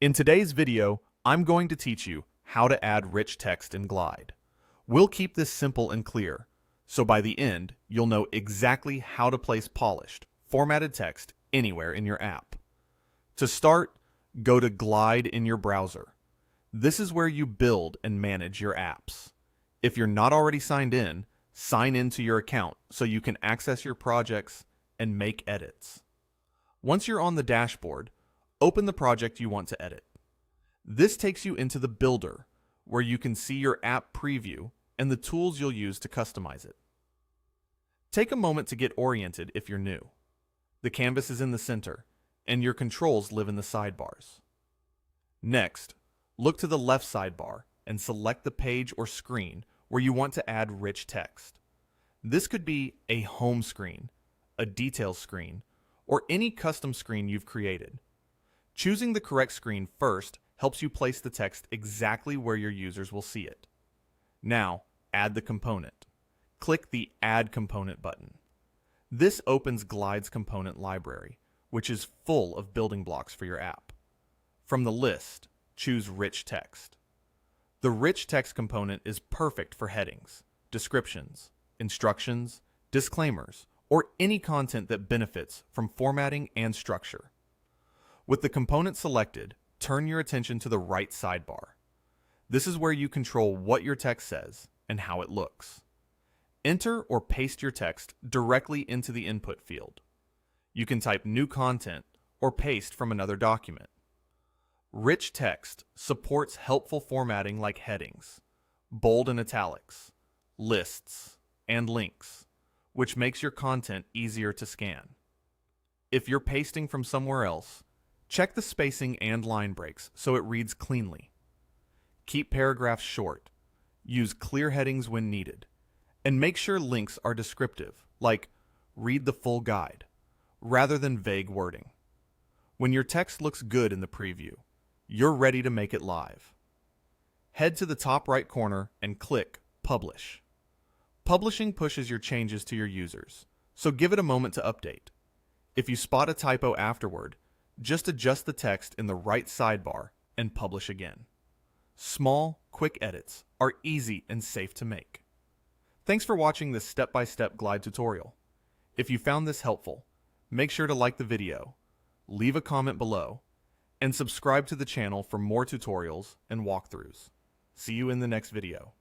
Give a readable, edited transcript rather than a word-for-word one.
In today's video, I'm going to teach you how to add rich text in Glide. We'll keep this simple and clear, so by the end, you'll know exactly how to place polished, formatted text anywhere in your app. To start, go to Glide in your browser. This is where you build and manage your apps. If you're not already signed in, sign into your account so you can access your projects and make edits. Once you're on the dashboard, open the project you want to edit. This takes you into the Builder, where you can see your app preview and the tools you'll use to customize it. Take a moment to get oriented if you're new. The canvas is in the center, and your controls live in the sidebars. Next, look to the left sidebar and select the page or screen where you want to add rich text. This could be a home screen, a details screen, or any custom screen you've created. Choosing the correct screen first helps you place the text exactly where your users will see it. Now, add the component. Click the Add Component button. This opens Glide's component library, which is full of building blocks for your app. From the list, choose Rich Text. The Rich Text component is perfect for headings, descriptions, instructions, disclaimers, or any content that benefits from formatting and structure. With the component selected, turn your attention to the right sidebar. This is where you control what your text says and how it looks. Enter or paste your text directly into the input field. You can type new content or paste from another document. Rich Text supports helpful formatting like headings, bold and italics, lists, and links, which makes your content easier to scan. If you're pasting from somewhere else, check the spacing and line breaks so it reads cleanly. Keep paragraphs short, use clear headings when needed, and make sure links are descriptive, like read the full guide, rather than vague wording. When your text looks good in the preview, you're ready to make it live. Head to the top right corner and click Publish. Publishing pushes your changes to your users, so give it a moment to update. If you spot a typo afterward, just adjust the text in the right sidebar and publish again. Small, quick edits are easy and safe to make. Thanks for watching this step-by-step Glide tutorial. If you found this helpful, make sure to like the video, leave a comment below, and subscribe to the channel for more tutorials and walkthroughs. See you in the next video.